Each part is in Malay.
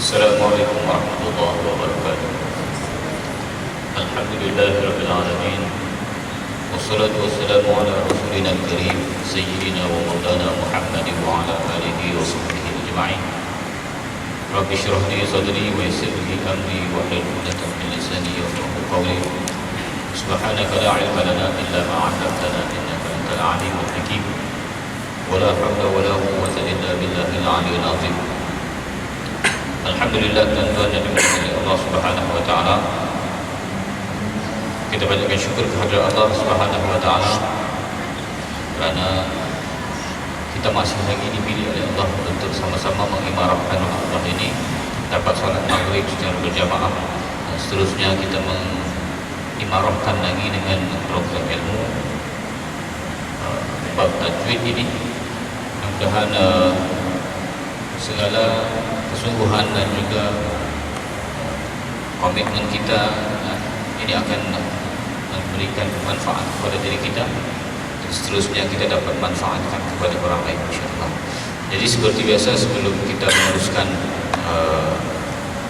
Assalamualaikum warahmatullahi wabarakatuh. Alhamdulillahi rabbil alamin. Wassalatu wassalamu ala rasulina al-karim sayyidina wa maulana Muhammadin wa ala alihi wa sahbihi ajma'in. Rabbi shrah li sadri wa yassir li amri wa hlul 'uqdatam min lisani yafqahu qawli. Subhanaka la 'ilma lana illa ma 'allamtana innaka antal 'alimul hakim. Wa la hawla wa la quwwata illa billahil 'aliyyil 'azim. Alhamdulillah, tuan-tuan yang dimuliakan Allah Subhanahu wa taala. Kita banyakkan syukur kepada Allah Subhanahu wa taala kerana kita masih lagi dipilih oleh Allah untuk sama-sama mengimarahkan Allah ini, dapat salat maghrib secara berjamaah, dan seterusnya kita mengimarahkan lagi dengan program ilmu bab tajwid ini. Mudah-mudahan segala kesungguhan dan juga komitmen kita ini akan memberikan manfaat kepada diri kita, dan seterusnya kita dapat manfaatkan kepada orang lain, insyaAllah. Jadi seperti biasa, sebelum kita meneruskan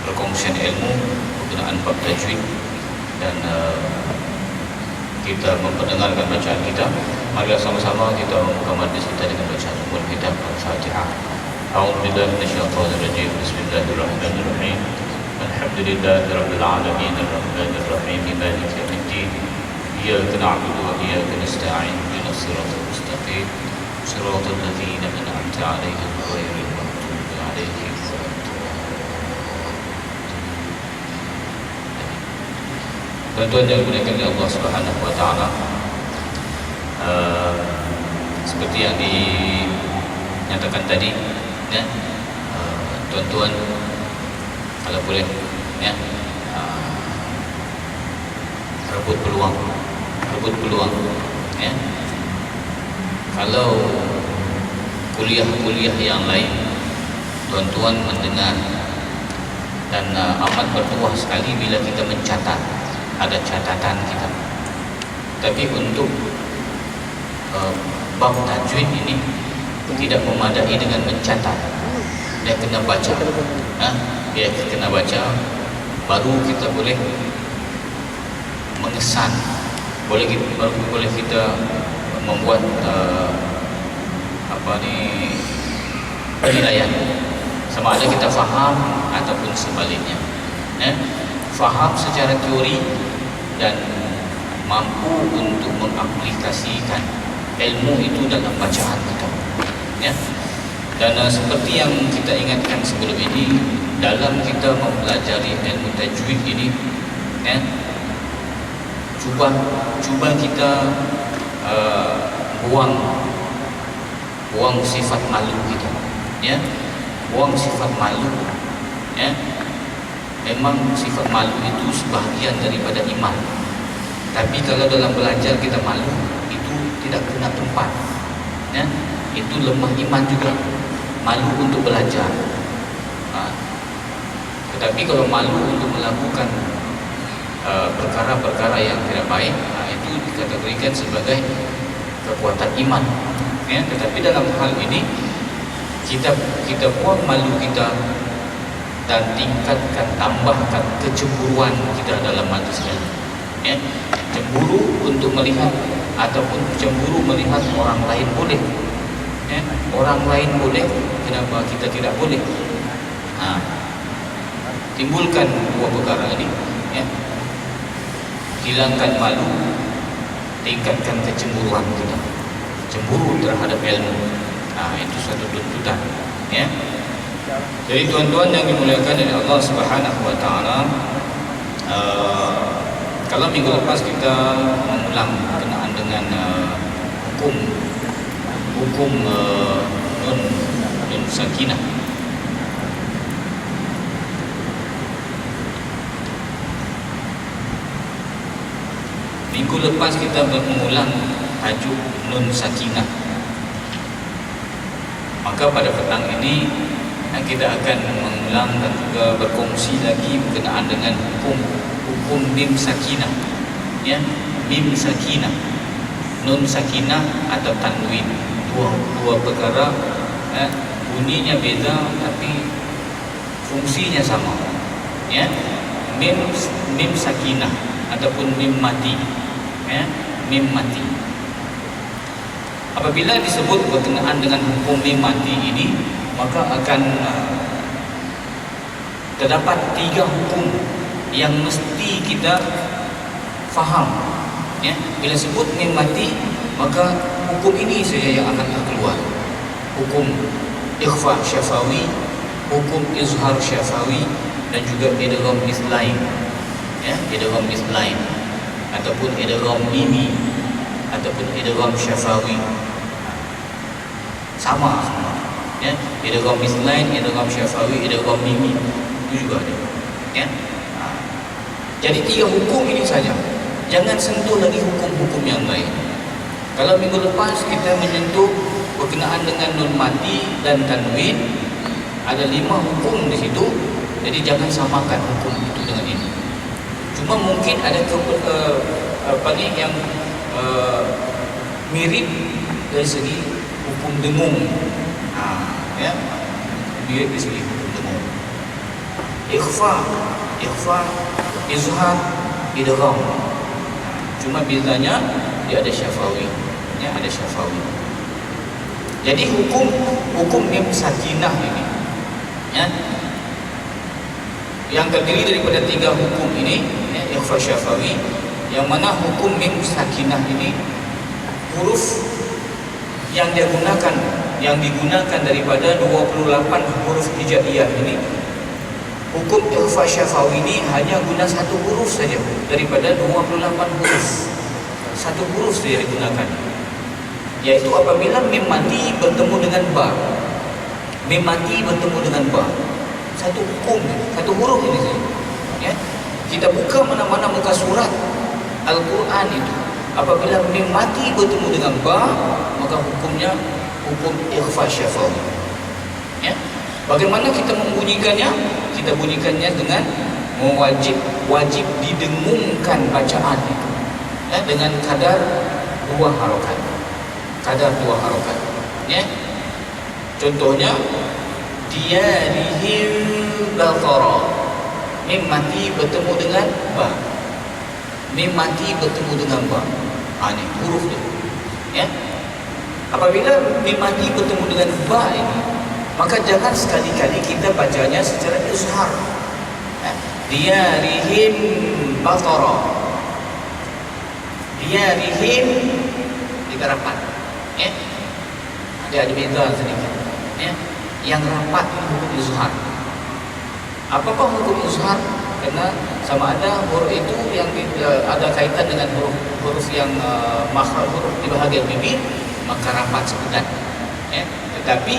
perkongsian ilmu penggunaan bab tajwid dan kita memperdengarkan bacaan kita, mari sama-sama kita membuka majlis kita dengan bacaan umul kita Al-Fatihah. أعوذ بالله من الشيطان الرجيم. بسم الله الرحمن الرحيم. الحمد لله رب العالمين الرحمن الرحيم مالك يوم الدين. إياك نعبد وإياك نستعين اهدنا الصراط المستقيم صراط الذين أنعمت عليهم غير المغضوب عليهم ولا الضالين. Tuan-tuan yang dimuliakan oleh Allah Subhanahu wa taala, seperti yang dinyatakan tadi, ya, tuan-tuan kalau boleh, ya, rebut peluang, ya. Kalau kuliah-kuliah yang lain tuan-tuan mendengar dan amat bertuah sekali bila kita mencatat, ada catatan kita. Tapi untuk bab tajwid ini tidak memadai dengan mencatat. Dia kena baca. Dia kena baca, baru kita boleh mengesan, baru boleh kita membuat penilaian sama ada kita faham ataupun sebaliknya. Faham secara teori dan mampu untuk mengaplikasikan ilmu itu dalam bacaan kita. Ya. Dan seperti yang kita ingatkan sebelum ini, dalam kita mempelajari ilmu tajwid ini, ya, cuba kita buang sifat malu kita, ya, buang sifat malu, ya. Memang sifat malu itu sebahagian daripada iman, tapi kalau dalam belajar kita malu, itu tidak kena tempat, ya. Itu lemah iman juga, malu untuk belajar. Tetapi kalau malu untuk melakukan perkara-perkara yang tidak baik, itu dikategorikan sebagai kekuatan iman, ya. Tetapi dalam hal ini kita buang malu kita dan tambahkan kecemburuan kita dalam majlis ilmu, ya. Cemburu untuk melihat ataupun cemburu melihat orang lain boleh, ya. Orang lain boleh, kenapa kita tidak boleh? Timbulkan dua perkara ini, ya. Hilangkan malu, tingkatkan kecemburuan kita, cemburu terhadap ilmu. Itu satu tuntutan, ya. Jadi tuan-tuan yang dimuliakan oleh Allah Subhanahu wa taala, kalau minggu lepas kita mengulang berkenaan dengan hukum nun sakinah. Minggu lepas kita mengulang tajuk nun sakinah. Maka pada petang ini kita akan mengulang dan juga berkongsi lagi berkenaan dengan hukum mim sakinah, ya, mim sakinah, nun sakinah atau tanwin. Dua perkara bunyinya beza tapi fungsinya sama. Ya, mim sakinah ataupun mim mati. Ya, mim mati. Apabila disebut berkenaan dengan hukum mim mati ini, maka akan terdapat 3 hukum yang mesti kita faham. Ya, bila sebut mim mati, maka hukum ini saja yang akan keluar. Hukum ikhfa syafawi, hukum izhar syafawi, dan juga idgham mislain. Ya, idgham mislain ataupun idgham mimi ataupun idgham syafawi. Sama semua. Ya, idgham mislain, idgham syafawi, idgham mimi itu juga ada. Ya. Jadi 3 hukum ini saja. Jangan sentuh lagi hukum-hukum yang lain. Kalau minggu lepas kita menyentuh berkenaan dengan nun mati dan tanwin, ada 5 hukum di situ. Jadi jangan samakan hukum itu dengan ini. Cuma mungkin ada yang mirip dari segi hukum dengung. Ya, mirip dari segi hukum dengung. Ikhfa, izhar, idgham. Cuma bedanya dia ada syafawi. Ya, ada syafawi. Jadi hukum mim sakinah ini, ya, yang terdiri daripada 3 hukum ini, ya, ikhfa syafawi, yang mana hukum mim sakinah ini huruf yang digunakan daripada 28 huruf hijaiyah ini. Hukum ikhfa syafawi ini hanya guna 1 huruf saja daripada 28 huruf. 1 huruf saja digunakan, yaitu apabila mim mati bertemu dengan ba. Mim mati bertemu dengan ba. 1 hukum, 1 huruf ini saja. Ya. Kita buka mana-mana muka surat Al-Quran itu, apabila mim mati bertemu dengan ba, maka hukumnya hukum ikhfa syafawi. Ya. Bagaimana kita membunyikannya? Kita bunyikannya dengan wajib didengungkan bacaan itu, ya, dengan kadar 2 harokat. Ya. Contohnya diyarihil baqara, mim mati bertemu dengan ba. Mim mati bertemu dengan ba. Ini huruf dia. Ya. Apabila mim mati bertemu dengan ba ini, maka jangan sekali-kali kita bacanya secara izhar. Diyarihim baqara. Diyarihim 3 rapat. Ya. Ada beza sedikit. Ya. Yang rapat ini hukum izhar. Apakah hukum izhar? Karena sama ada huruf itu yang ada kaitan dengan huruf yang makhraj huruf di bahagian bibir, maka rapat sebutan. Ya. Tetapi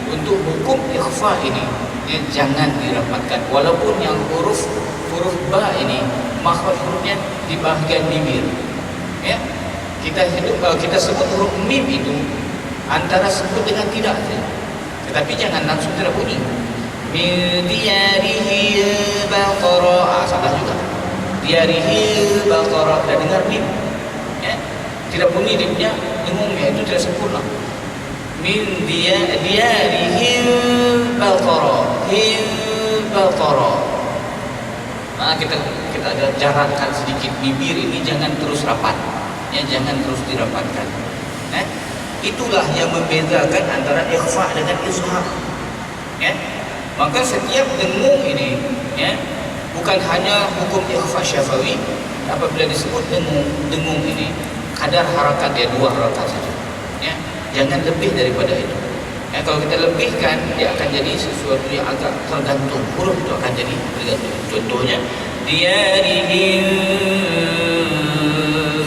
untuk hukum ikhfa ini, ya, jangan dirapatkan, walaupun yang huruf ba ini makhraj hurufnya di bahagian bibir. Ya. Kita sebut huruf mim itu antara sebut dengan tidak saja. Tetapi jangan langsung tidak bunyi. Min diyarihi baqara, salah juga. Diyarihi baqara, tidak dengar mim. Ya. Tidak bunyi dia punya dengungnya, itu tidak sempurna. Min diyarihim baqara, him baqara. Nah, kita agak jarakkan sedikit bibir ini, jangan terus rapat. Ya, jangan terus dirapatkan. Itulah yang membedakan antara ikhfa dengan izhar. Ya. Maka setiap dengung ini, ya, bukan hanya hukum ikhfa syafawi. Apabila disebut dengung ini, kadar harakat dia 2 harakat saja. Ya. Jangan lebih daripada itu. Ya, kalau kita lebihkan, dia akan jadi sesuatu yang agak tergantung. Huruf itu akan jadi tergantung. Contohnya diyarihim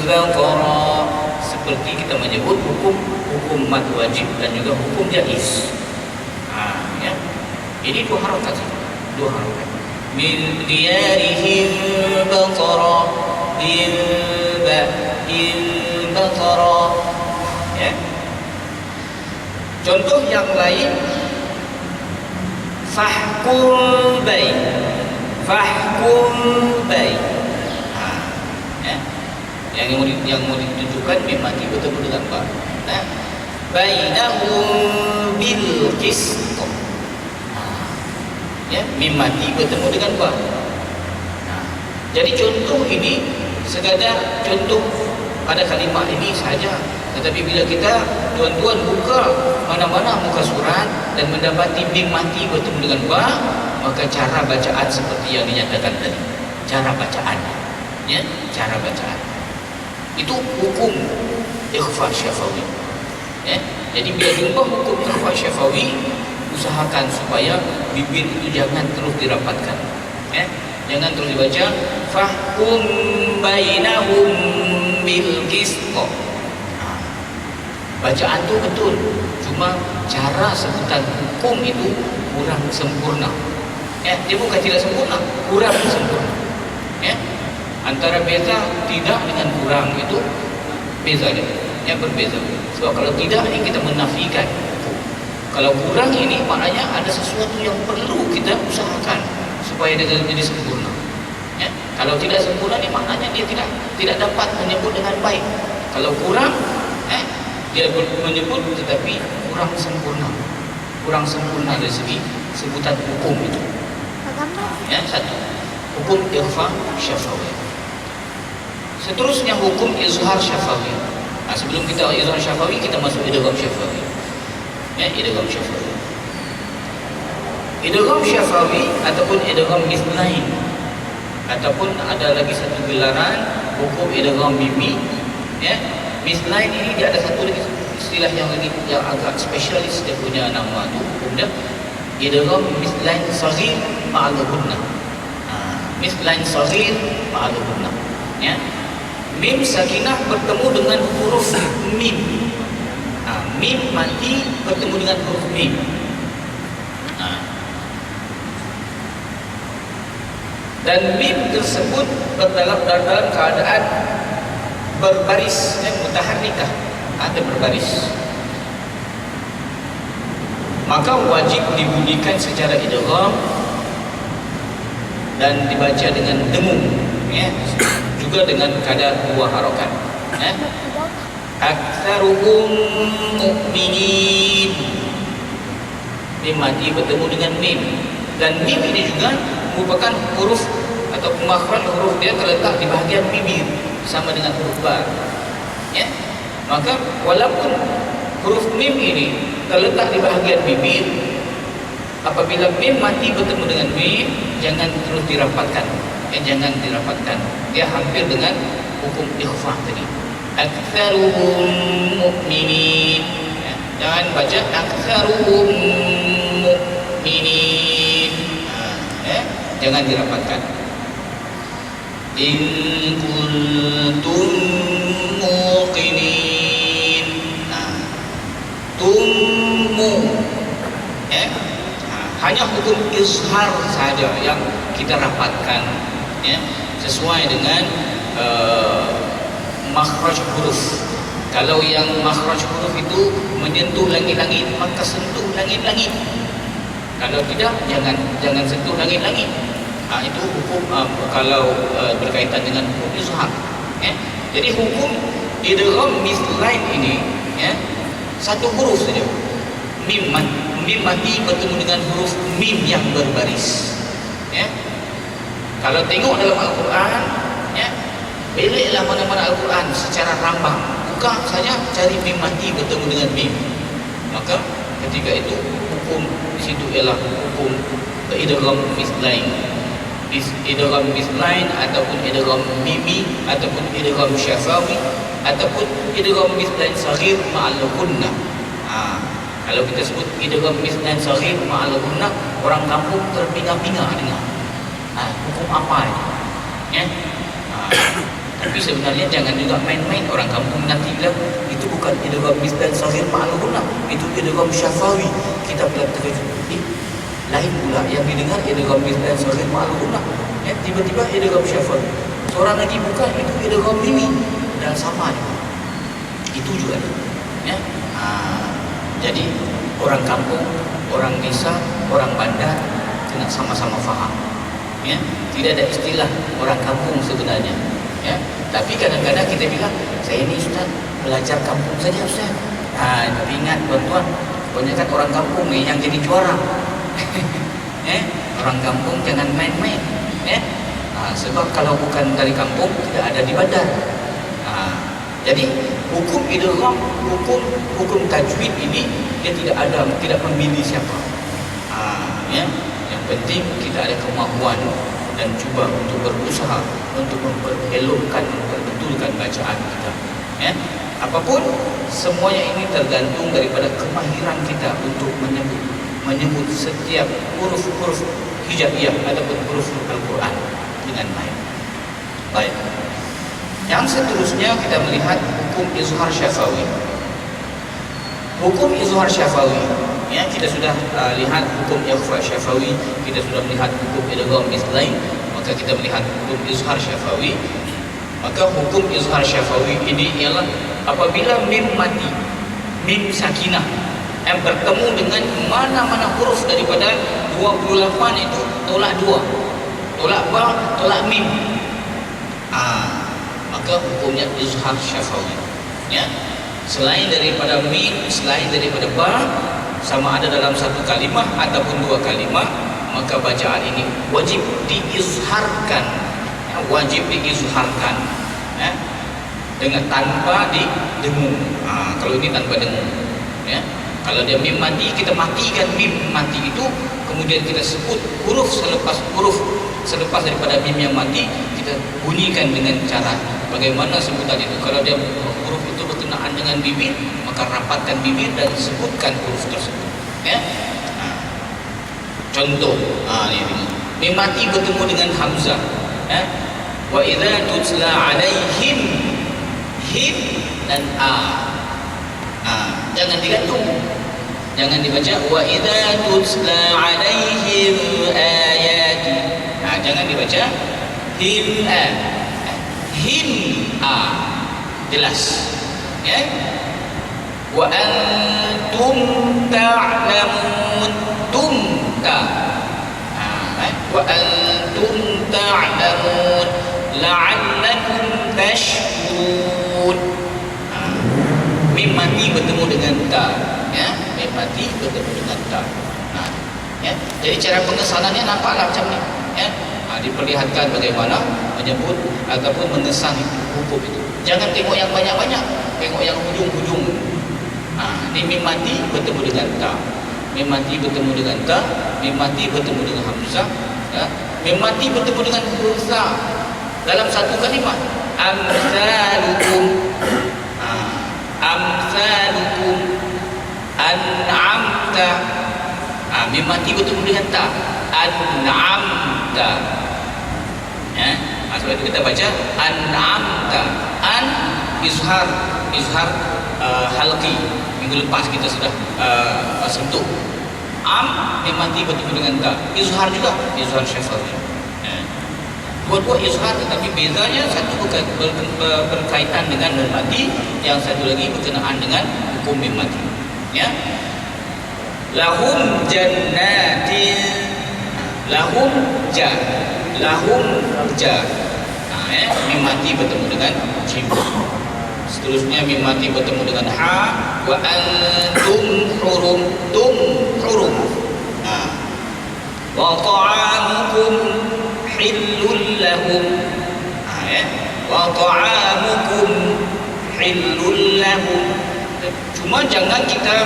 baqara, seperti kita menyebut hukum mad wajib dan juga hukum jaiz. Ya. Ini 2 harakat saja. 2 harakat. Min diyarihim baqara, in baqara. Ya. Contoh yang lain, fahkum bai. Ya. Yang mau ditunjukkan mim mati bertemu dengan ba. Bainahum bil qist. Ya, mim mati bertemu dengan ba. Nah, jadi contoh ini sekadar contoh pada kalimat ini saja. Tetapi bila kita tuan-tuan buka mana-mana muka surat dan mendapati mim mati bertemu dengan ba, maka cara bacaan seperti yang dinyatakan tadi. Cara bacaan, ya, cara bacaan. Itu hukum ikhfa syafawi. Ya, jadi bila jumpa hukum ikhfa syafawi, usahakan supaya bibir itu jangan terus dirapatkan. Ya, jangan terus dibaca fahkum bainahum bil qist. Bacaan tu betul, cuma cara sebutan hukum itu kurang sempurna. Ya, dia bukan tidak sempurna, kurang sempurna. Ya, antara beza tidak dengan kurang itu beza dia, ya, berbeza. Sebab kalau tidak ini kita menafikan hukum. Kalau kurang ini maknanya ada sesuatu yang perlu kita usahakan supaya dia jadi sempurna. Ya, kalau tidak sempurna ini maknanya dia tidak dapat menyebut dengan baik. Kalau kurang, dia menyebut tetapi kurang sempurna dari segi sebutan hukum itu. Ya, satu hukum ikhfa syafawi. Seterusnya hukum izhar syafawi. Nah, sebelum kita izhar syafawi, kita masuk idgham syafawi. Ya, idgham syafawi. Idgham syafawi ataupun idgham mithlain, ataupun ada lagi satu gelaran hukum idgham mimi. Ya, mithlain ini dia ada satu lagi istilah yang agak spesialis, dia punya nama tu hukum dia idgham mithlain saghir ma'al gunnah. Mithlain saghir ma'al gunnah. Ya, mim sakinah bertemu dengan huruf mim. Mim mati bertemu dengan huruf mim. Dan mim tersebut dalam keadaan berbaris, mutaharrikah, ada berbaris, maka wajib dibunyikan secara idgham dan dibaca dengan dengung, ya, juga dengan kadar 2 harakat. Ya. Aktsaruhum mu'minin, mim mati bertemu dengan mim, dan mim ini juga merupakan huruf atau makhraj huruf dia terletak di bahagian bibir sama dengan huruf ba. Ya, maka walaupun huruf mim ini terletak di bahagian bibir, apabila mim mati bertemu dengan mim, jangan terus dirapatkan. Jangan dirapatkan. Dia hampir dengan hukum ikhfa tadi. Aktsaruhum mu'minin. Ya, jangan baca aktsaruhum mu'minin. Jangan dirapatkan. In kuntum muqinin. Tummu, ya, hanya hukum izhar saja yang kita rapatkan, ya, sesuai dengan makhraj huruf. Kalau yang makhraj huruf itu menyentuh langit-langit, maka sentuh langit-langit. Kalau tidak, jangan sentuh langit-langit. Itu hukum kalau berkaitan dengan hukum izhar. Ya. Jadi hukum idgham mithlain ini, ya, satu huruf saja. Mim mati bertemu dengan huruf mim yang berbaris. Ya. Kalau tengok dalam Al-Quran, ya, beliklah mana-mana Al-Quran secara rambang. Buka saja cari mim mati bertemu dengan mim. Maka ketika itu hukum di situ ialah hukum idgham mithlain. Idgham mithlain ataupun idgham mimi ataupun idgham syafawi ataupun idgham mithlain saghir ma'al gunnah. Kalau kita sebut idgham mithlain saghir ma'al gunnah, orang kampung terpinga-pinga dengar. Hukum apa ini? Ya. Tapi sebenarnya jangan juga main-main, orang kampung nanti bilang itu bukan idgham mithlain saghir ma'al gunnah, itu idgham syafawi. Kita pula terkejut. Lain pula yang didengar idgham mithlain saghir ma'al gunnah. Ya, tiba-tiba idgham syafawi. Seorang lagi bukan, itu idgham mimi, dan sama juga. Itu juga. Ya. Jadi orang kampung, orang desa, orang bandar kena sama-sama faham. Ya, tidak ada istilah orang kampung sebenarnya. Ya, tapi kadang-kadang kita bilang, saya ini Ustaz belajar kampung saja Ustaz. Tapi ingat tuan-tuan, kebanyakan orang kampung ni yang jadi juara. Orang kampung jangan main-main, ya. Sebab kalau bukan dari kampung tidak ada di bandar. Jadi hukum idgham, hukum tajwid ini dia tidak memilih siapa. Ya. Yang penting kita ada kemampuan dan cuba untuk berusaha untuk memperbetulkan bacaan kita. Ya. Apapun semuanya ini tergantung daripada kemahiran kita untuk menyebut setiap huruf-huruf hijaiyah ataupun huruf Al-Quran dengan baik. Baik. Yang seterusnya kita melihat hukum izhar syafawi. Hukum izhar syafawi, ya, kita sudah lihat hukum ikhfa syafawi, kita sudah melihat hukum idgham mislain, maka kita melihat hukum izhar syafawi. Maka hukum izhar syafawi ini ialah apabila mim mati, mim sakinah yang bertemu dengan mana-mana huruf daripada 28 itu tolak 2, tolak ba, tolak mim, maka hukumnya izhar syafawi, ya. Selain daripada mim, selain daripada ba, sama ada dalam satu kalimah ataupun dua kalimah, maka bacaan ini wajib diizharkan, ya, wajib diizharkan, ya, dengan tanpa didengung. Kalau ini tanpa dengung, ya. Kalau dia mim mati, kita matikan mim mati itu, kemudian kita sebut huruf selepas daripada mim yang mati, kita bunyikan dengan cara bagaimana sebutan itu. Kalau dia huruf itu berkenaan dengan bibir, maka rapatkan bibir dan sebutkan huruf tersebut, ya. Contoh, ini mim mati bertemu dengan hamzah, ya. Wa idza tutla alaihim, him dan jangan digantung, jangan dibaca wa idza tutla alaihim ayati, jangan dibaca him him jelas, ya. Wa antum ta'lamun, tum ta, wa antum ta'lamun la'allakum tashkurun. Mim mati bertemu dengan ta, ya. Mim mati bertemu dengan ta. Ya. Jadi cara pengesalannya nampaklah macam ni, ya. Diperlihatkan bagaimana menyebut ataupun mengesan hukum itu. Jangan tengok yang banyak-banyak, tengok yang hujung-hujung. Ini mim mati bertemu dengan ta, mim mati bertemu dengan ta, mim mati bertemu dengan hamzah, ya. Mim mati bertemu dengan huruf sa dalam satu kalimat. Amsalukum, amsalukum, an'amta. Mim mati bertemu dengan ta, an'amta, ya. Sebab itu kita baca an'amta, an izhar halqi. Minggu lepas kita sudah sentuh. Mim mati bertemu dengan ta, izhar juga, izhar syafawi, ya. Dua-dua izhar, tetapi bezanya satu berkaitan dengan nun mati, yang satu lagi berkenaan dengan hukum mim mati, ya. Lahum jannatin, lahum ja, ya. Mim mati bertemu dengan jim. Seterusnya mim mati bertemu dengan ha. Wa antum hurum, tum hurum. Wa ta'amukum hillul lahum, ya. Wa ta'amukum hillul lahum. Cuma jangan kita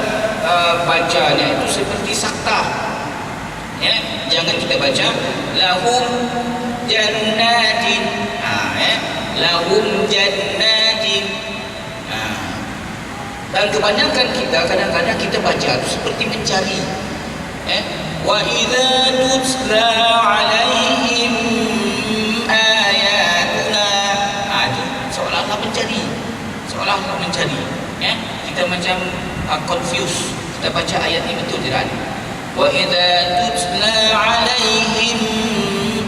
bacanya itu seperti sakta, ya. Jangan kita baca lahum jannatin, ya. Lahum jannatin. Dan kebanyakan kita kadang-kadang kita baca itu seperti mencari, ya. Wa idza tutla alaihim ayatuna, itu seolah-olah mencari, ya. Kita macam confused, kita baca ayat ini betul tidak? Wa idza tutla alaihim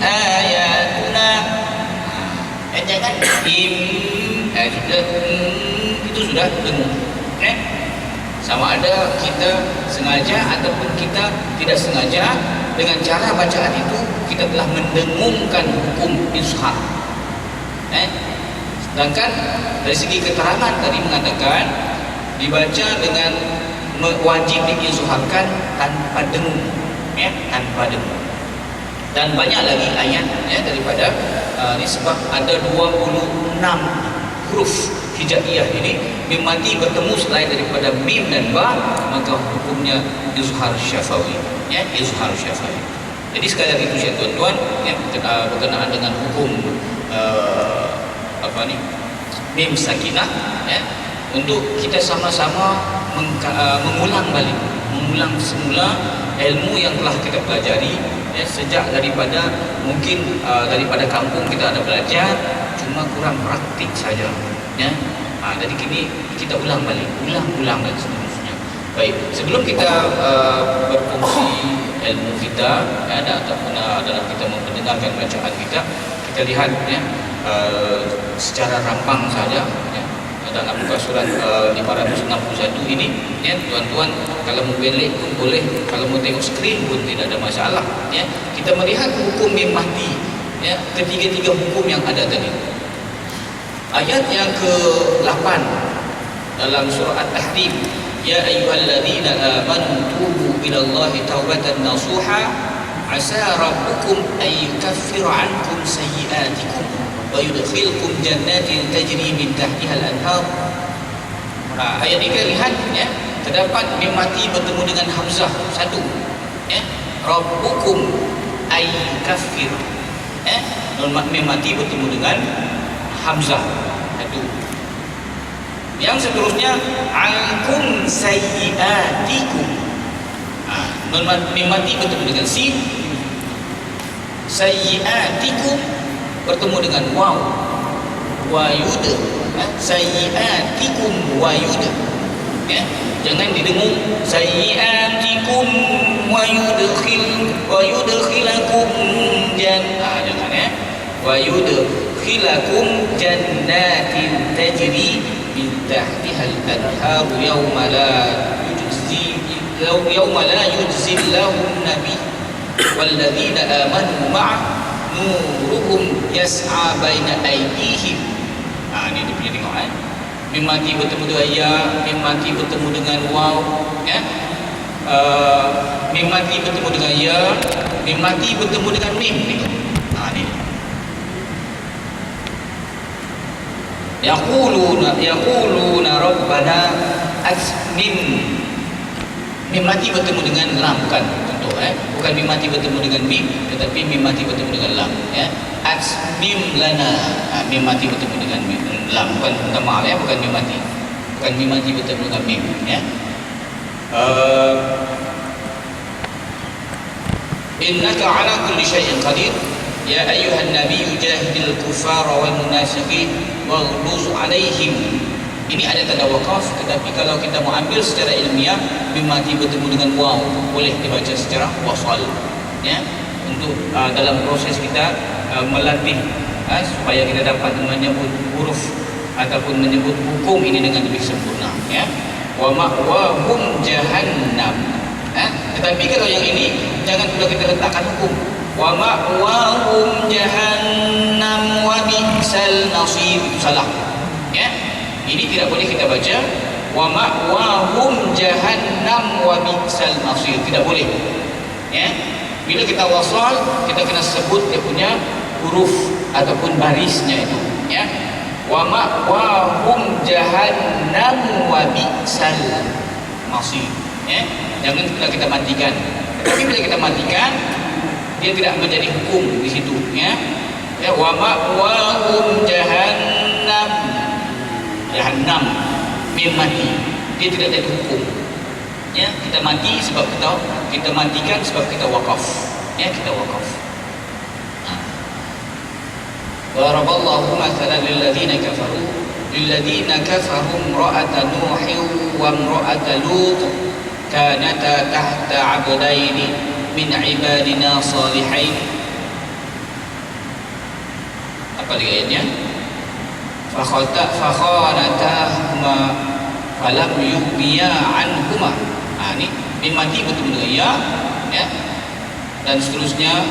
ayatuna, jangan itu sudah dengung, ya. Sama ada kita sengaja ataupun kita tidak sengaja, dengan cara bacaan itu kita telah mendengungkan hukum izhar, ya. Sedangkan dari segi keterangan tadi mengatakan dibaca dengan wajib diizharkan tanpa dengung, ya, tanpa dengung. Dan banyak lagi ayat ya, daripada ini, sebab ada 26 huruf hijaiyah ini mim mati bertemu selain daripada mim dan ba, maka hukumnya izhar syafawi ya, izhar syafawi. Jadi sekadar itu ya tuan-tuan ya, berkenaan dengan hukum mim sakinah ya, untuk kita sama-sama mengulang balik, mengulang semula ilmu yang telah kita pelajari ya, sejak daripada mungkin daripada kampung kita ada belajar, cuma kurang praktik saja ya. Jadi kini kita ulang balik, ulang dan seterusnya. Baik, sebelum kita berfungsi ilmu kita ya, ataupun dalam kita mendengarkan bacaan kita lihat ya, secara rambang saja ya, dalam muka surat 561 ini ya, tuan-tuan kalau mau belik pun boleh, kalau mau tengok skrin pun tidak ada masalah ya. Kita melihat hukum mim mati ya, ketiga-tiga hukum yang ada tadi. Ayat yang ke-8 dalam surah At-Tahrim, ya ayyuhalladzina amanu tubu ilallahi taubatan nasuha asa rabbukum ay yukaffira ankum sayyi'atikum wa yudkhilkum jannatin tajri min tahtiha al-anhar. Ayat ini kita lihat ya, terdapat mim mati bertemu dengan hamzah satu ya, rabbukum ay yukaffir ya, mim mati bertemu dengan hamzah satu. Yang seterusnya ankum sayyi'atikum, mim mati bertemu dengan sin, sayyi'atikum bertemu dengan waw, wayud sayyi'atikum wayud ya, jangan didengung sayyi'atikum wayudkhilakum jangan ya, wayudkhilakum jannatin tajri min tahtiha al-anhar yawma la yujzi lahum nabi walladzina amanu ma'ah nuruhum yas'a baina aydihim. Ini dia punya tengok mim mati bertemu dengan ya, mim mati bertemu dengan waw ya, mim mati bertemu dengan ya, mim mati bertemu dengan mim. Ini yaquluna rabbana atmim, mim mati bertemu dengan lam, bukan mim mati bertemu dengan mim, tetapi mim mati bertemu dengan lam ya. Atmim lana, mim mati bertemu dengan lam, bukan minta maaf ya, bukan mim mati bertemu dengan mim ya. Innaka ala kulli syai'in qadir ya ayyuhan nabiyyu jahidil kuffara wal munafiqin waghluz alaihim. Ini ada tanda wakaf, tetapi kalau kita mau ambil secara ilmiah, mim mati bertemu dengan waw boleh dibaca secara wasal ya, untuk dalam proses kita melatih supaya kita dapat menyebut huruf ataupun menyebut hukum ini dengan lebih sempurna ya. Wa ma'wahum jahannam. Tetapi kalau yang ini jangan pula kita letakkan hukum. Wa ma'wahum jahannam wa bi'sal nasir, salah ya. Ini tidak boleh kita baca wa ma'wahum jahannam wa bi'sal nasir, tidak boleh ya. Bila kita wasal, kita kena sebut dia punya huruf ataupun barisnya itu ya. Wa ma'wahum jahannam wa bi'sal nasir ya. Jangan kita matikan. Tetapi bila kita matikan, dia tidak menjadi hukum di situ ya. Ya, wa ma'wahum jahannam mim mati, dia tidak jadi hukum ya. Kita mati sebab kita matikan sebab kita wakaf ya, kita wakaf. Daraballahu mathalan lilladzina kafaru imra'ata nuhin wa imra'ata lut kanata tahta 'abdaini min 'ibadina salihain. Apa lagi ayatnya? fakhanatahuma falam yughniya anhuma. Ini mim mati bertemu dengan ya, dan seterusnya.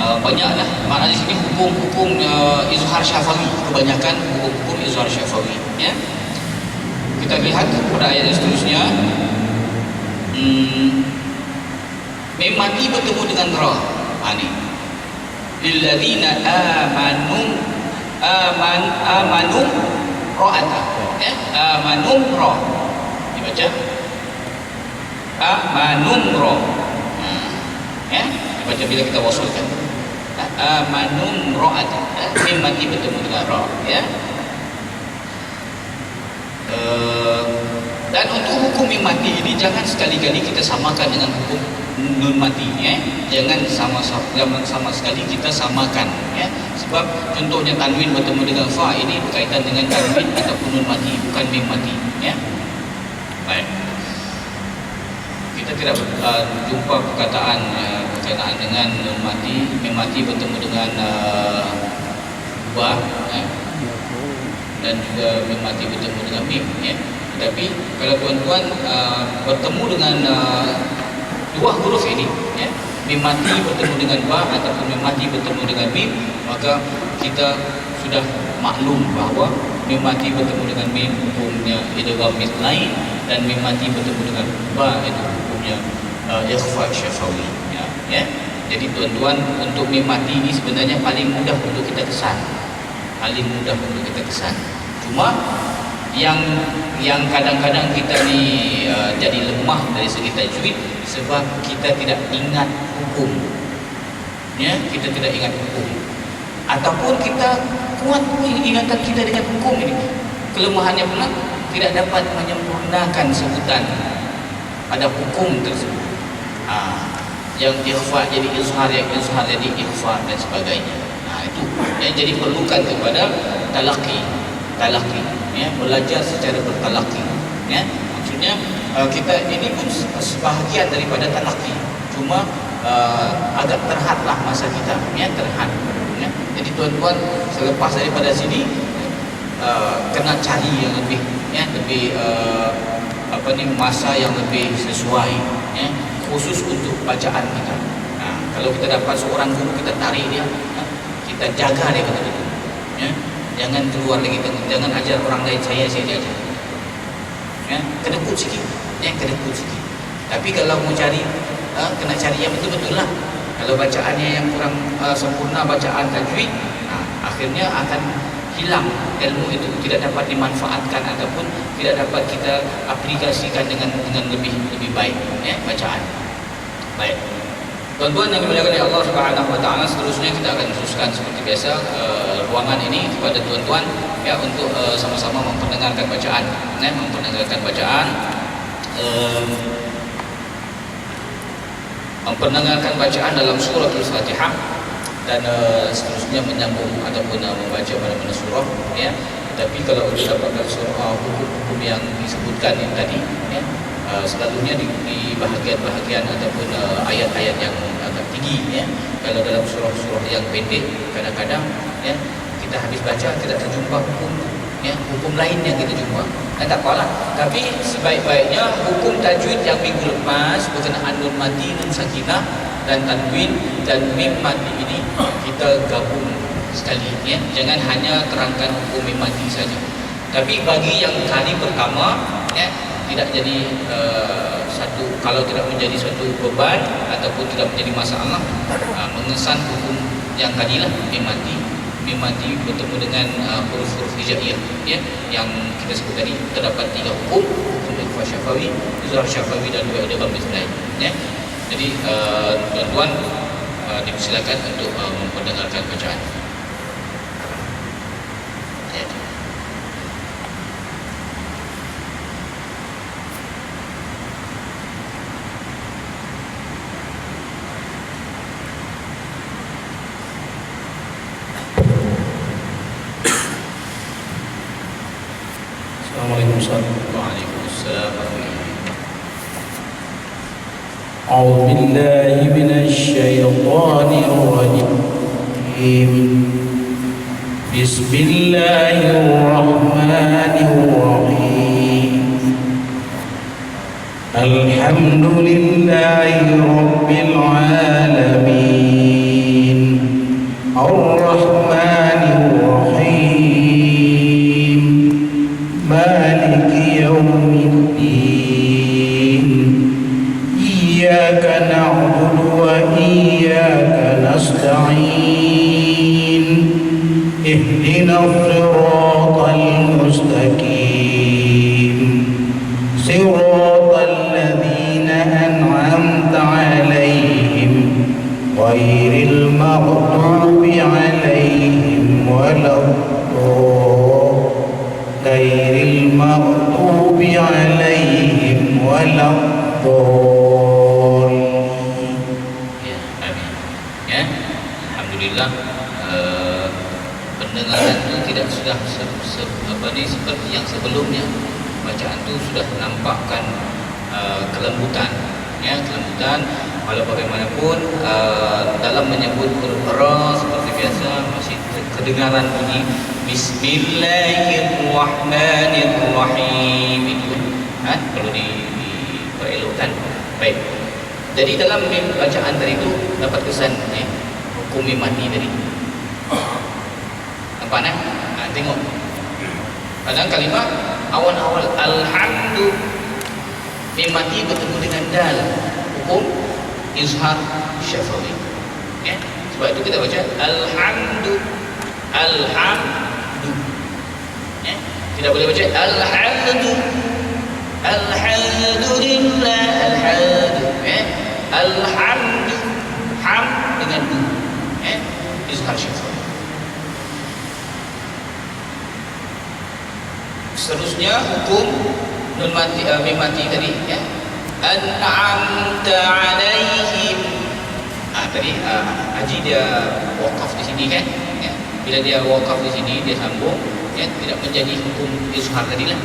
Banyaklah makna di sini hukum-hukum izhar syafawi, kebanyakan hukum-hukum izhar syafawi ya. Kita lihat pada ayat yang seterusnya, mim mati bertemu dengan ra Ni lilladzina amanu ra'ata, ya, amanum ra, dibaca amanum ra, ya, dibaca bila kita wasulkan amanum ra'ata, mim mati bertemu dengan ra, ya. Dan untuk hukum mim mati ini jangan sekali-kali kita samakan dengan hukum nun mati, ya. Jangan sama sekali kita samakan, ya. Sebab contohnya tanwin bertemu dengan fa ini berkaitan dengan tanwin ataupun nun mati, bukan mim mati, ya. Baik. Kita tidak jumpa perkataan berkenaan dengan nun mati, mim mati bertemu dengan ba, ya. Dan juga mim mati bertemu dengan mim, ya. Tetapi kalau tuan-tuan bertemu dengan dua huruf ini, ya, mim mati bertemu dengan ba ataupun mim mati bertemu dengan mim, maka kita sudah maklum bahawa mim mati bertemu dengan mim hukumnya idgham mithlain, dan mim mati bertemu dengan ba itu hukumnya ikhfa syafawi, ya. Jadi tuan-tuan, untuk mim mati ini sebenarnya paling mudah untuk kita kesan. Cuma yang kadang-kadang kita ni jadi lemah dari segi tajwid sebab kita tidak ingat hukum, ya, kita tidak ingat hukum, ataupun kita kuat ingatan kita dengan hukum ini, kelemahannya pula tidak dapat menyempurnakan sebutan pada hukum tersebut. Yang ikhfa jadi izhar, yang izhar jadi ikhfa dan sebagainya. Itu yang jadi perlukan kepada talaqi, ya, belajar secara bertalaqi, ya. Maksudnya kita ini pun sebahagian daripada talaqi, cuma agak terhadlah masa kita, ya, terhad, ya. Jadi tuan-tuan selepas daripada sini kena cari yang lebih, ya, lebih masa yang lebih sesuai, ya, khusus untuk bacaan kita. Kalau kita dapat seorang guru, kita tarik dia, kita jaga dia betul-betul, ya. Jangan keluar lagi, jangan ajar orang lain, saya ajar, ya. Kedekut sikit, ya, kedekut sikit. Tapi kalau mau cari, kena cari yang betul-betul lah. Kalau bacaannya yang kurang sempurna, bacaan tajwid, akhirnya akan hilang ilmu itu, tidak dapat dimanfaatkan ataupun tidak dapat kita aplikasikan dengan lebih baik, ya, bacaan. Baik. Tuan-tuan yang dimuliakan oleh Allah Subhanahu wa taala, seterusnya kita akan khususkan seperti biasa ruangan ini kepada tuan-tuan, ya, untuk sama-sama memperdengarkan bacaan, ya, memperdengarkan bacaan dalam surah Al-Fatihah, dan seterusnya menyambung ataupun membaca mana-mana surah, ya. Tetapi kalau sudah dapatkan surah hukum-hukum yang disebutkan yang tadi, ya, selalunya di bahagian-bahagian ataupun ayat-ayat yang agak tinggi, ya. Kalau dalam surah-surah yang pendek, kadang-kadang, ya, kita habis baca tidak terjumpa hukum, ya, hukum lain yang kita jumpa, tak apalah. Tapi sebaik-baiknya hukum tajwid yang minggu lepas berkenaan nun mati, nun sakinah dan tanwin dan mim mati ini kita gabung sekali, ya. Jangan hanya terangkan hukum mim mati saja. Tapi bagi yang kali pertama, ya, tidak jadi kalau tidak menjadi satu beban ataupun tidak menjadi masalah mengesan hukum yang tadilah mim mati bertemu dengan huruf-huruf hijaiyah, ya, yang kita sebut tadi. Terdapat 3 hukum ikhfa syafawi, izhar syafawi dan juga idgham mithlain, ya. Jadi tuan-tuan dipersilakan untuk mendengarkan bacaan. Waalaikumsalam. أعوذ بالله من الشيطان الرجيم. بسم الله الرحمن الرحيم. الحمد لله رب العالمين. الرحمن الرحيم. مالك يوم الدين. إياك نعبد وإياك نستعين اهدنا الصراط المستقيم صراط الذين أنعمت عليهم غير المغضوب عليهم ولا الضالين. Ya, amin. Ya, alhamdulillah. Pendengaran itu tidak sudah seperti yang sebelumnya. Bacaan itu sudah menampakkan kelembutan, ya, kelembutan. Walau bagaimanapun dalam menyebut Al-Qur'an seperti biasa masih kedengaran bunyi Bismillahirrahmanirrahim itu, perlu diperelokkan. Baik. Jadi dalam bacaan tadi itu dapat kesan hukum mim mati tadi. Nampak kan? Tengok. Kadang kalimah awal-awal alhamdu mim mati bertemu dengan dal, hukum izhar syafawi. Ya. Sebab itu kita baca alhamdu. Ya. Tidak boleh baca alhamdu. Alhamdulillah, alhamdu. Ya. Alhamdu, ham dengan du. Ya. Izhar syafawi. Seterusnya hukum nun mati mim mati tadi, ya. An'amta alaihim. Tadi Haji dia wakaf di sini kan, ya. Bila dia wakaf di sini dia sambung, ya, tidak menjadi hukum izhar tadilah,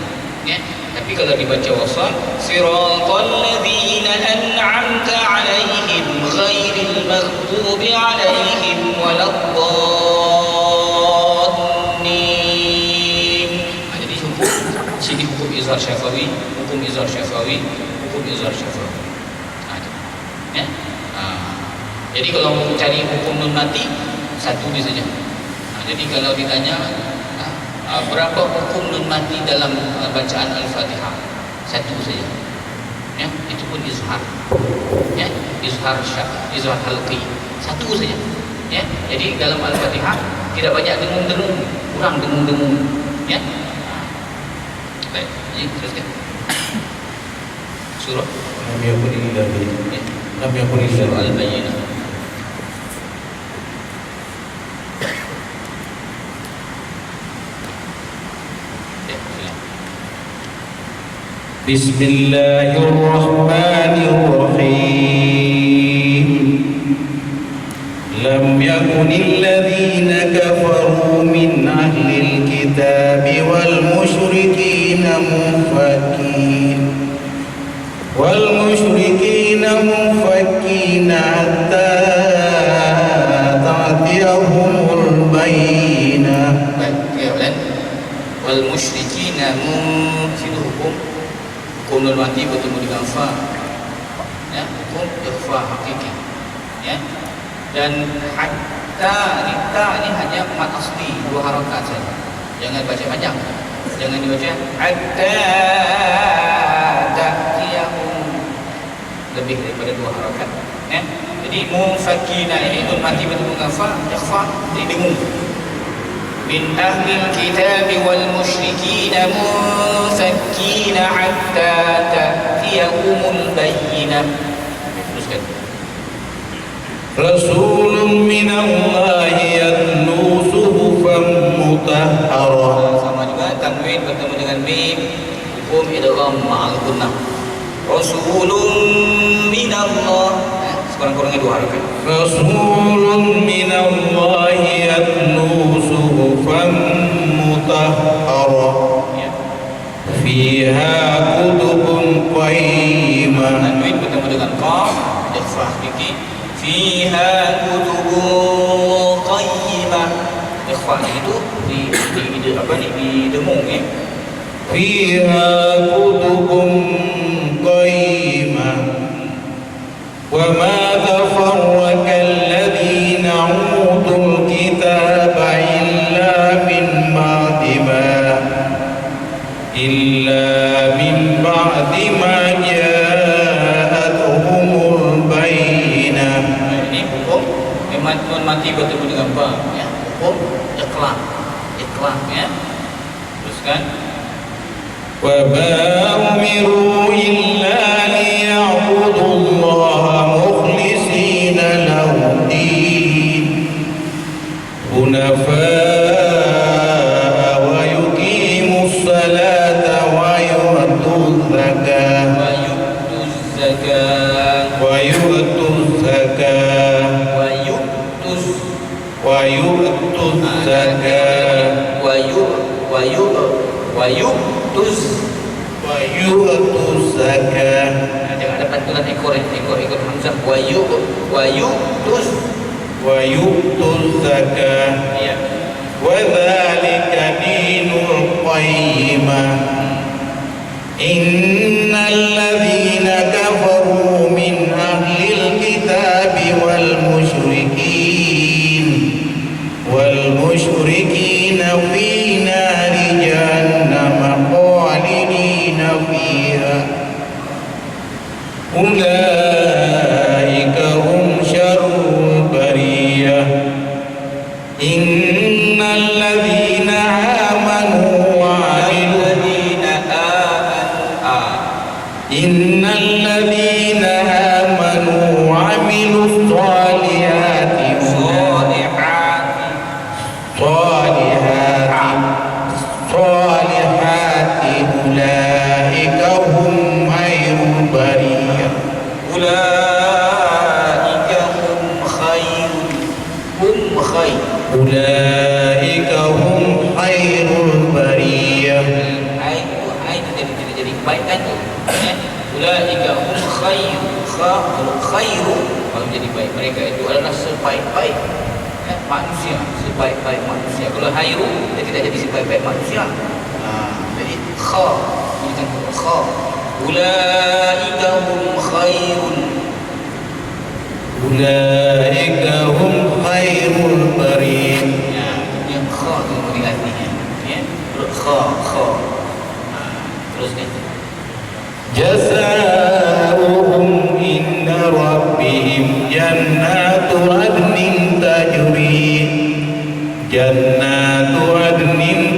ya. Tapi kalau dibaca wasal siratal ladzina an'amta alaihim ghairil maghdubi alaihim waladdallin. Jadi hukum sini hukum izhar syafawi, hukum izhar syafawi, hukum izhar syafawi. Ya. Jadi kalau mau cari hukum nun mati satu ni saja. Jadi kalau ditanya berapa hukum nun mati dalam bacaan Al-Fatihah, satu saja. Ya, itu pun izhar. Ya, izhar halqi, satu saja. Ya, jadi dalam Al-Fatihah tidak banyak dengung-dengung, kurang dengung-dengung. Ya. Baik, ini teruskan. Surah Lam yakun illa Surah Al-Bayyinah. بسم الله الرحمن الرحيم لم يكن الذين كفروا من أهل الكتاب والمشركين منفكين حتى تأتيهم البينة. والمشركين situ hukum nun mati bertemu dengan fa, ya, hukum ikhfa hakiki, ya. Dan hatta ini hanya mat asli 2 harakat saja, jangan baca panjang, jangan dibaca hatta ta'tiyahum, lebih daripada 2 harakat, ya. Jadi munfakina ini nun mati bertemu dengan fa, ikhfa, jadi dengung. Min ahlil kitab wal musyrikin munfakkina hatta ta'tiyahumul bayyinah. Teruskan. Rasulun minallahi yatlu suhufan mutahharah. Sama juga tanwin bertemu dengan mim, hukum idgham ma'al gunnah. Rasulun minallah, sekurang-kurangnya 2 harakat. Rasulun minallahi yatlu suhufan mutahharah fiha kutubun qayyimah. Tanwin bertemu dengan qaf, ikhfa hakiki. Fiha kutubun qayyimah. Ikhfa itu di dengung, ya. Fiha kutubun qayyimah wa ma tafarraqa alladhina utul kitaba illa min ba'di ma ja'atuhumul bayyinah. Ini hukum mati bertemu dengan apa? Ya, hukum iqlaq. Iqlaq ya. Teruskan. وما أمروا إلا ليعبدوا الله مخلصين له الدين حنفاء ويقيموا الصلاة ويؤتوا الزكاة ويؤتوا الزكاة ويؤتوا الزكاة ويؤتوا الزكاة. Jangan ada pantulan ekor hamzah. ويؤتوا الزكاة Ya. وذلك دين القيمة إن الذين كفروا من أهل الكتاب والمشركين في نار جهنم خالدين فيها أولئك هم شر البرية إن الذين آمنوا وعملوا الصالحات أولئك هم خير البرية أولئك هم خير البرية. Jadi baik kan tu. Ulaika hum khairu kalau jadi baik, mereka itu adalah sebaik-baik manusia, sebaik-baik manusia. Kalau khairu dia tidak jadi sebaik-baik manusia. Jadi ini kan kha. Ulaika hum khairun. أولئك هم خير البرية. Yang kha tu menggantinya. Ya. Kha. Terus kan. جزاؤهم عند ربهم جنات عدن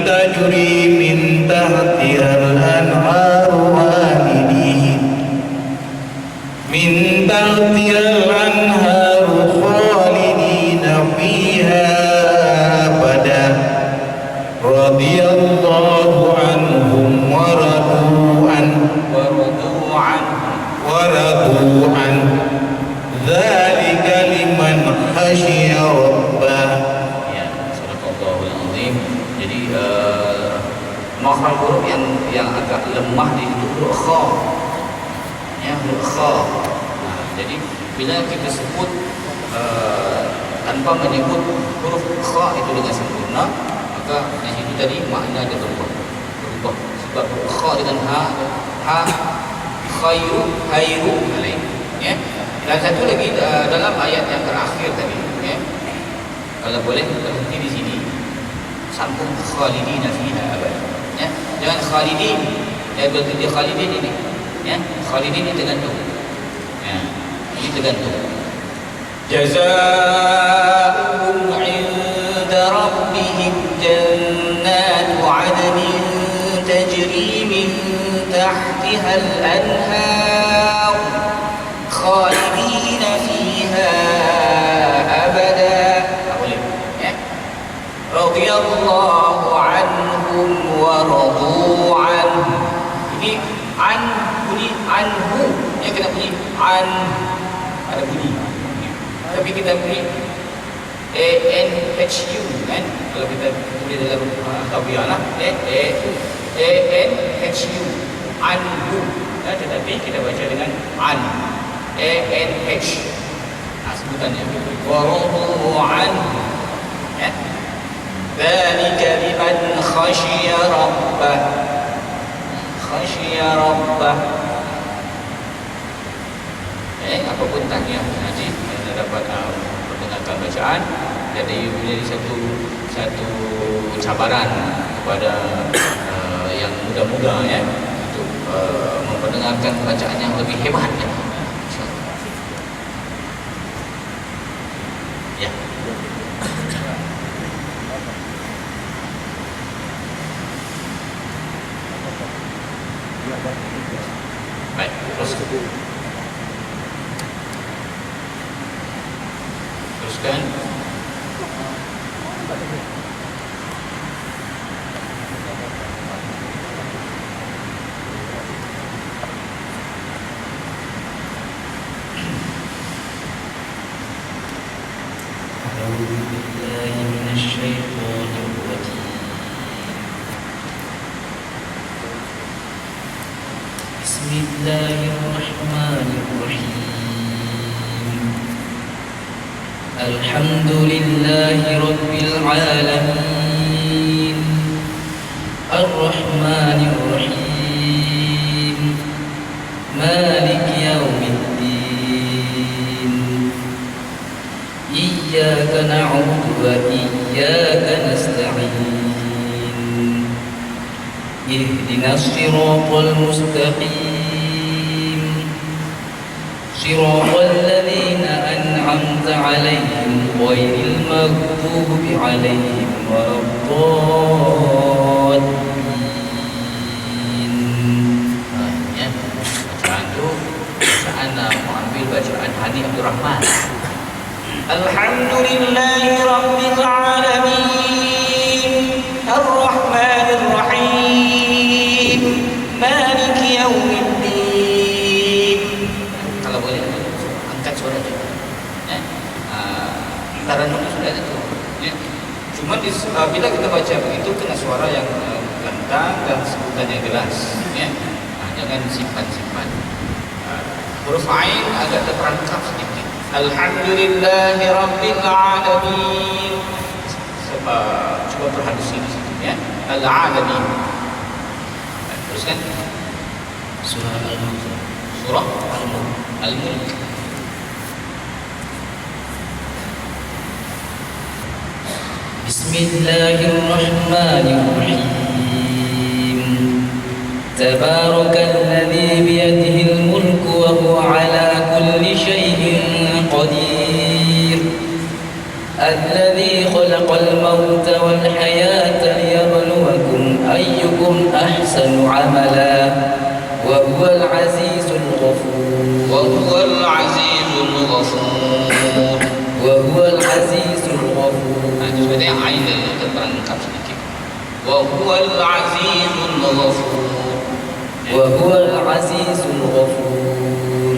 تجري من تحتها الأنهار خالدين فيها أبدا رضي الله عنهم ورضوا عنه ذلك لمن خشي ربه. Ya, Sadaqallahul Azim. Jadi makhraj huruf yang agak lemah di situ huruf kha. Ya, huruf kha. Jadi bila kita sebut tanpa menyebut huruf kha itu dengan sempurna, maka di situ tadi makna dia berubah. Sebab huruf kha dengan ha khairu alaih. Ya. Dan satu lagi dalam ayat yang terakhir tadi, ya. Kalau boleh berhenti di sini. Sambung khalidin fiha abada. Ya. Jangan khalidin. Ya, berhenti khalidin ini. Ya. Khalidin ini tergantung. Ya. Ini tergantung. Jazaa'uhum 'inda rabbihim jannatu 'adnin tajri min tahtiha al-anhar khalidin fiha abada. Boleh ya. Radhiyallahu anhum wa radu anhu. Ini an bunyi anhu, ya kena bunyi an, ada bunyi. Tapi kita bunyi ANHU kan. Kalau kita tulis dalam tabiah lah ANHU anhu. Tetapi kita baca dengan an ANH. Sebutannya wa radu anhu. Ya. Dzalika liman khashiya rabbah. Khashiya rabbah. Apapun tahniah nanti kita dapat mendengarkan bacaan, jadi menjadi satu cabaran kepada yang muda-muda ya untuk mendengarkan bacaan yang lebih hebat ya. Ya. teruskan. أعوذ بالله من الشيطان الرجيم بسم الله الرحمن الرحيم الحمد لله رب العالمين الرحمن الرحيم مالك يوم الدين إياك نعبد وإياك نستعين اهدنا الصراط المستقيم صراط الذين أنعمت عليهم غير المغضوب عليهم ولا الضالين. Ya, bacaan itu bacaan mau ambil bacaan Hani Abdul Rahman. Alhamdulillahi Rabbil Alamin Ar-Rahmanir Rahim Maliki Yawmiddin. Kalau boleh angkat suara juga. Taranum sudah ada tuh. Ya. Cuma bila kita baca begitu kena suara yang lantang dan sebutan yang jelas. Ya. Jangan simpan-simpan. Huruf Ain agak terperangkap sedikit. Alhamdulillahi Rabbil Alamin. Coba perhalusi di situ ya. Al-Alamin. Teruskan. Surah Al-Mulk. Surah Al-Mulk. بسم الله الرحمن الرحيم تبارك الذي بيده الملك وهو على كل شيء قدير الذي خلق الموت والحياة ليبلوكم أيكم أحسن عملا وهو العزيز الغفور وهو العزيز الغفور. وهو العزيز الغفور. Itu sebenarnya Ain itu terperangkap sedikit. وهو العزيز الغفور. وهو العزيز الغفور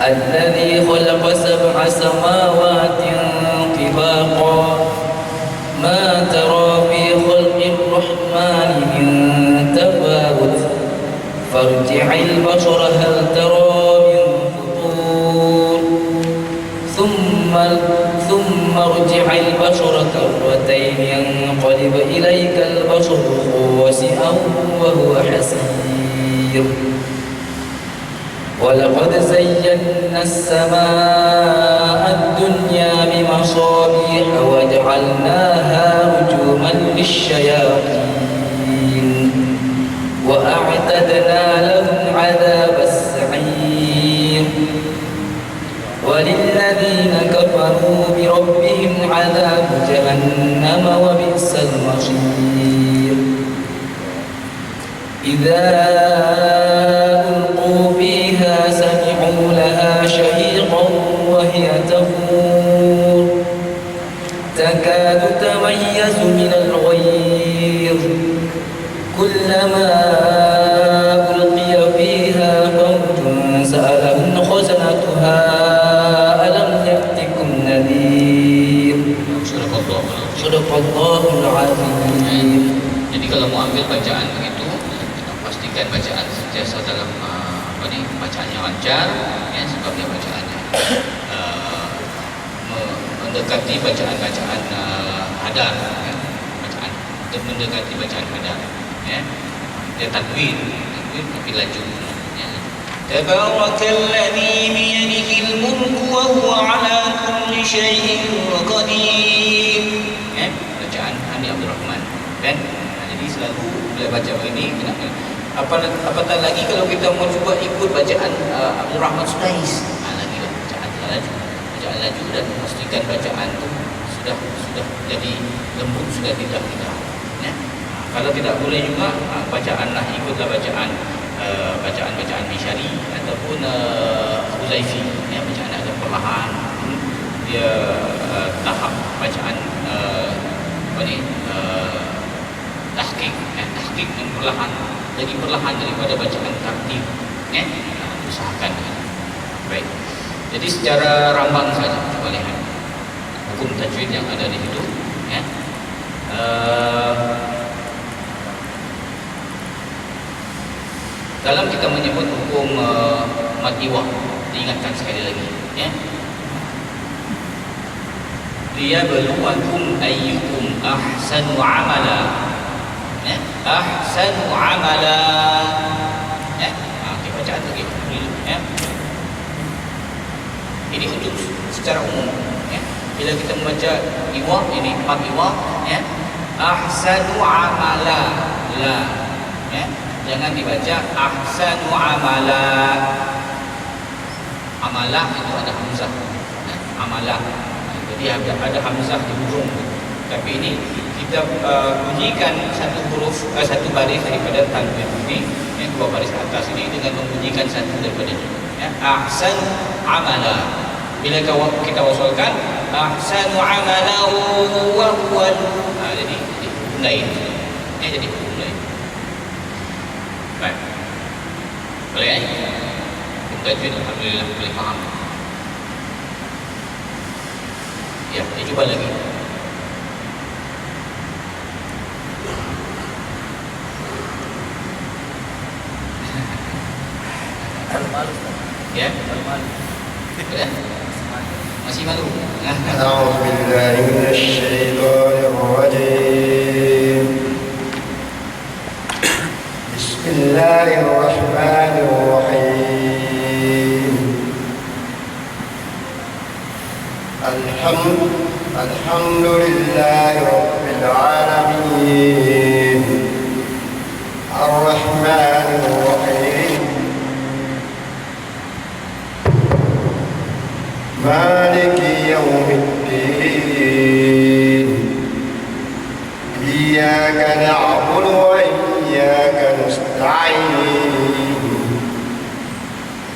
الذي خلق 7 سماوات طباقا ما ترى في خلق الرحمن من تفاوت فارجع البصر هل ترى من فطور ثم ارجع البصر كرتين ينقلب إليك البصر خاسئا وهو حسير ولقد زينا السماء الدنيا بمصابيح وجعلناها رجوما للشياطين وأعتدنا لهم عذاب السعير وللذين كفروا بربهم عذاب جهنم وبئس المصير إذا ألقوا فيها سمعوا لها شهيقا وهي تفور تكاد تميز من الغيظ كلما ألقي فيها فوج سألهم خزنتها ألم يأتكم نذير صدق الله العظيم. Jadi kalau mau ambil bacaan begitu, kita pastikan bacaan sentiasa dalam bacaannya lancar, ya, sebab dia bacaannya mendekati bacaan-bacaan hadar, ya, bacaan mendekati bacaan hadar, ya. Dia tadwin tapi laju. Ya. Tabarakalladzi biyadihi al-mulku wa huwa ala kulli syai'in qadir. Ya, bacaan Hani Abdul Rahman, kan? Jadi selalu bila baca begini kenapa? Apatah lagi kalau kita mau cuba ikut bacaan Abdul Rahman Sudais, lagi bacaan laju dan pastikan bacaan itu sudah jadi lembut, sudah tidak. Ya. Kalau tidak boleh juga bacaanlah ikutlah bacaan Bisyari ataupun Huzaifi, ya, bacaan agak perlahan. dia tahap bacaan tahqiq, tahqiq yang perlahan, lagi perlahan daripada bacaan tartil, usahakan. Baik. Jadi secara rambang saja coba lihat hukum tajwid yang ada di situ, dalam kita menyebut hukum mad iwah, diingatkan sekali lagi, liyabluwakum ayyukum ahsanu amala, ahsanu amala, kita baca lagi dulu, ini untuk secara umum, bila kita membaca iwah ini mad iwah, ahsanu amala, la, jangan dibaca ahsanu amala. Amalah itu ada hamzah, amalah, jadi ada hamzah di ujung. Tapi ini kita bunyikan satu huruf, satu baris daripada tanwin ini, dua baris atas ini dengan membunyikan satu daripada ini, ahsan amala. Bila kita wasalkan ahsanu amalahu wa huwa, jadi hukum lain, jadi hukum lain. Baik, boleh tajwid alhamdulillah boleh faham. Ya, kita cuba lagi. Malu-malu. Ya, Malu-malu. masih malu. أعوذ بالله من الشيطان الرجيم بسم الله الرحمن الرحيم الحمد لله رب العالمين الرحمن الرحيم مالك يوم الدين إياك نعبد وإياك نستعين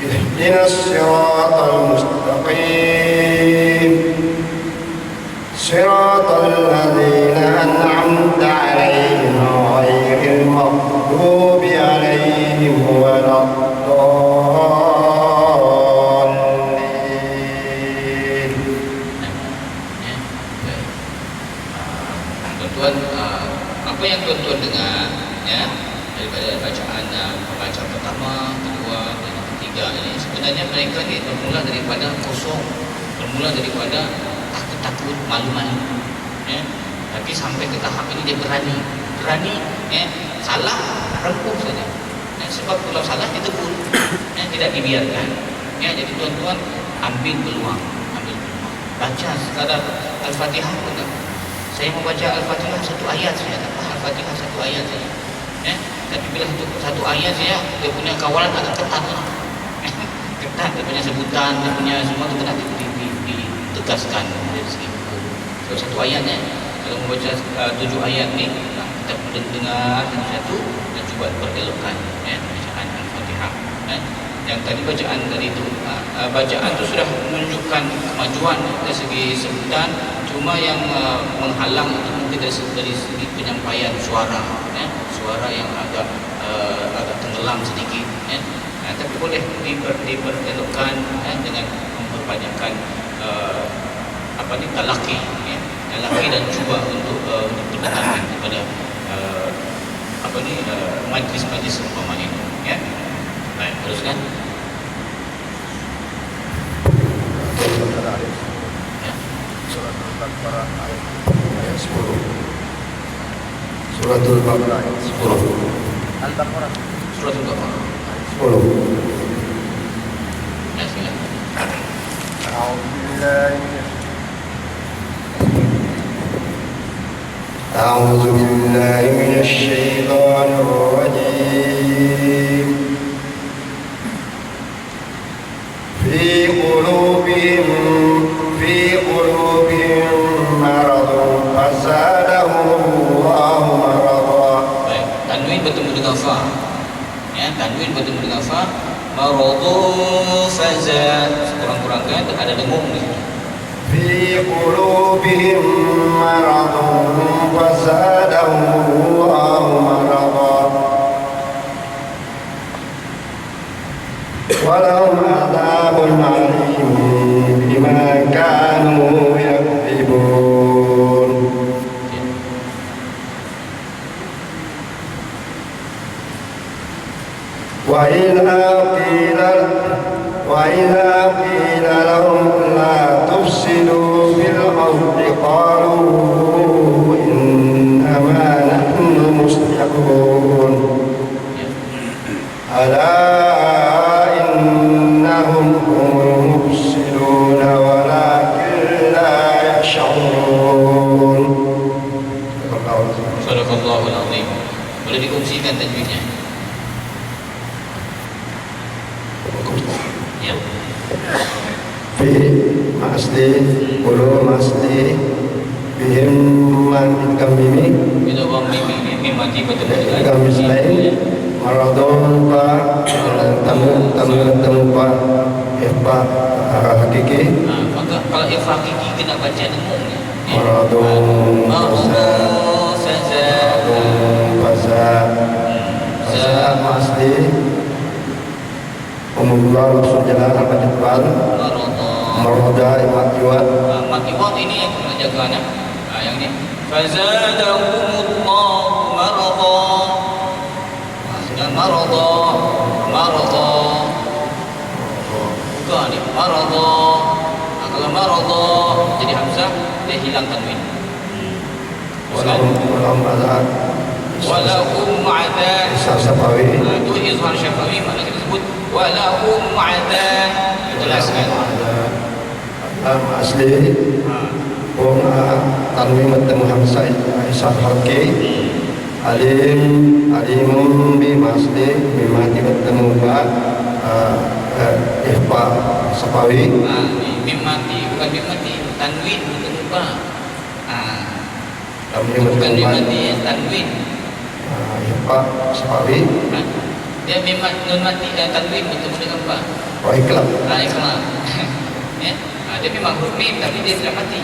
اهدنا الصراط المستقيم صراط الذين أنعمت عليهم غير المغضوب عليهم ولا الضالين. Tuan-tuan, apa yang tuan-tuan dengar daripada bacaan pembaca pertama, kedua dan ketiga ini, sebenarnya mereka ni bermula daripada kosong, bermula daripada takut, malu-malu, tapi sampai ke tahap ini dia berani, salah rempuh saja, sebab kalau salah ditegur, tidak dibiarkan, jadi tuan-tuan ambil peluang, baca sekadar Al-Fatihah pun tak. Saya membaca Al-Fatihah satu ayat saja, tak apa, Al-Fatihah satu ayat saja, tapi bila satu ayat saja dia punya kawalan agak ketat lah. Ketat dia punya sebutan, dia punya semua itu kena ditegaskan dari segi hukum. Kalau satu ayatnya, kalau membaca 7 ayat ni, kita dengar satu dan cuba perelokkan bacaan Al-Fatihah. Yang tadi bacaan tadi itu, bacaan itu sudah menunjukkan kemajuan dari segi sebutan, cuma yang menghalang itu mungkin dari segi penyampaian suara, suara yang agak tenggelam sedikit, tapi boleh diperelokkan dengan memperbanyakkan talaqi, dan cuba untuk diperdengarkan kepada majlis-majlis umpamanya ini, Baik, teruskan. Surat Al-Baqarah ayat 10. Surat Al-Baqarah ayat 10. Al-Baqarah. Surat Al-Baqarah 10. Ya, silakan. أعوذ بالله من الشيطان الرجيم في قلوبهم مرض فزادهم الله مرضا. Baik, tanwin bertemu dengan fa. Tanwin bertemu dengan fa. Maradhu fazad. Kurang-kurangkan ada dengung di situ. في قلوبهم مرض فزادهم الله مرضا ولهم عذاب عليم بما كانوا يكذبون. وإذا قيل لهم لا تفسدوا في الأرض قالوا إنما نحن مصلحون ألا إنهم هم المفسدون ولكن لا يشعرون. Sadaqallahul azim. Boleh dikongsikan tajwidnya? Ya. Fi masli ulu masli bihim man kamimi Bila orang mimpi mati betul betul. kamislain maradon pa tamu pa epa hakiki Maka kalau yang hakiki kena baca dengung ya. maradon Saza. Pasa masli umumullah rasul jalan apa depan maroda imat jiwa Makiwat ini yang kena jaga yang ini. Fazadahumullahu marada. Dan marada. Bukan ni marada. Kalau marada jadi hamzah dia hilang tanwin. walau mazhar Walahum adab. sasapawi Itu izhar syafawi makna kita sebut walahum adab. Jelaskan. Asli Wong tanwin bertemu hamzah Aisyah Harki Alimun bi masli Mimati bertemu ba Ihfa Sapawi Mimati bukan mimati, tanwin bukan lupa. Tanwin Bukan bertemu ba mimati, tanwin. Ihfa Sapawi Dia memang nun mati tanwin bertemu dengan ba. Wa iklam Ikhlas. Ya. Dia memang huruf mim tapi dia tidak mati.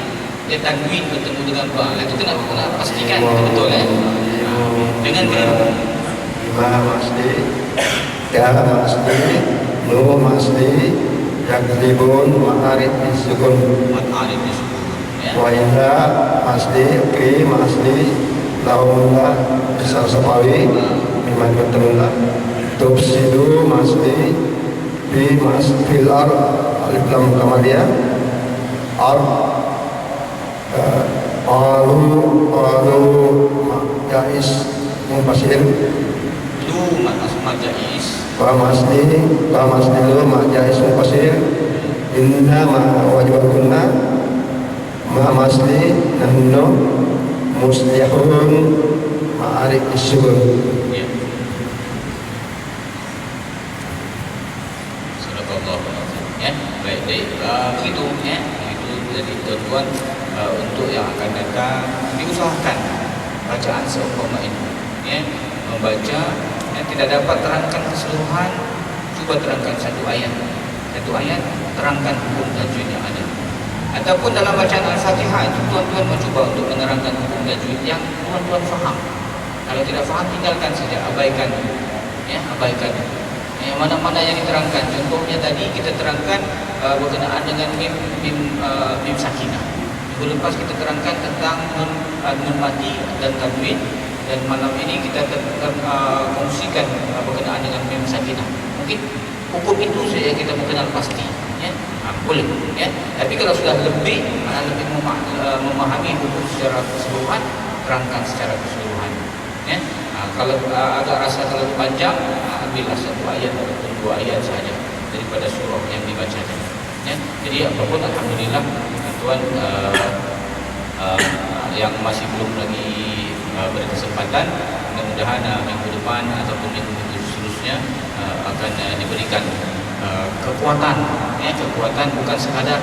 Dia tanwin bertemu dengan ba. Itu kena pastikan betul dengan keliru. Ma masli Ya masli Nu masli Yakzibun Ma'arif Isukun Ma'arif disebut. Ya. Wa inda masli Ki masli Laumlah Besar Sapawi Miman bertemu Tufsidu masli Bi masfil ar Alif lam kamaliyah Ar Qalu Jais Mumpasir Lu makna jais. Wa masli lu ma jais mumpasir Inna ma wajibakunna Ma masli nahnu muslihun Ma'arif isyun. Ya. Sadaqallahu azim. Ya, baik baik. Begitu ya. Begitu jadi tuan-tuan untuk yang akan datang diusahakan bacaan seumpama ini. Ya, membaca tidak dapat terangkan keseluruhan, cuba terangkan satu ayat. Satu ayat terangkan hukum tajwid yang ada. Ataupun dalam bacaan Al-Fatihah itu tuan-tuan mencuba untuk menerangkan hukum tajwid yang tuan-tuan faham. Kalau tidak faham tinggalkan saja, abaikan. Ya, abaikan. Yang mana-mana yang diterangkan. Contohnya tadi kita terangkan berkenaan dengan mim sakinah. Minggu lepas kita terangkan tentang nun mati dan tanwin. Dan malam ini kita kongsikan berkenaan dengan mim sakinah. Mungkin hukum itu saja kita mengenal pasti. Ya, boleh. Ya. Tapi kalau sudah lebih memahami hukum secara keseluruhan, terangkan secara keseluruhan. Ya. Kalau agak rasa terlalu panjang, ambillah satu ayat ataupun dua ayat saja daripada surah yang dibacakan. Ya. Jadi apapun alhamdulillah tuan yang masih belum lagi berkesempatan, mudah-mudahan minggu depan ataupun minggu seterusnya akan diberikan kekuatan, ya, kekuatan bukan sekadar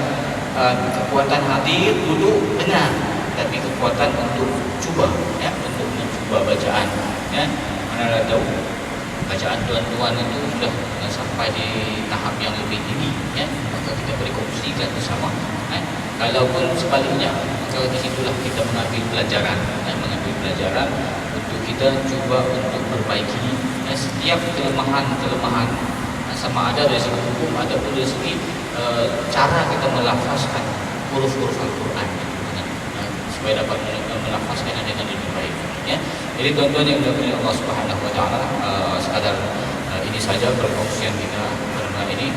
kekuatan hadir duduk dengar, tapi kekuatan untuk cuba, ya, untuk mencuba bacaan, ya. Mana tahu bacaan tuan-tuan itu sudah sampai di tahap yang lebih tinggi, ya, maka kita boleh kongsikan bersama, ya. Kalaupun sebaliknya, maka di situlah kita mengambil pelajaran, mengambil pelajaran untuk kita cuba untuk perbaiki setiap kelemahan-kelemahan, sama ada dari segi hukum ataupun dari segi cara kita melafazkan huruf-huruf Al-Quran, supaya dapat melafazkan dengan lebih baik. Ya. Jadi tuan-tuan yang dimuliakan Allah Subhanahu Wa Taala, sekadar ini saja perkongsian kita karena ini.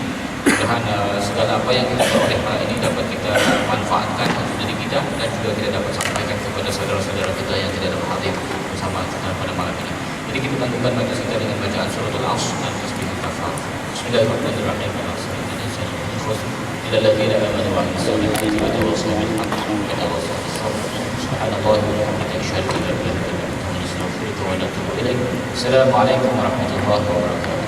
Mudah-mudahan segala apa yang kita peroleh hari ini dapat kita manfaatkan untuk diri kita dan juga kita dapat sampaikan kepada saudara-saudara kita yang tidak dapat hadir bersama kita pada malam ini. Jadi kita tangguhkan majlis kita dengan bacaan surah Al-Asr dan tasbih kafar. Bismillahirrahmanirrahim. إلى الذين آمنوا وعملوا الصالحات وتواصوا بالحق وتواصوا بالصبر سبحان الله وبحمده أشهد أن لا إله إلا أنت نستغفرك ونتوب إليك. السلام عليكم ورحمة الله وبركاته.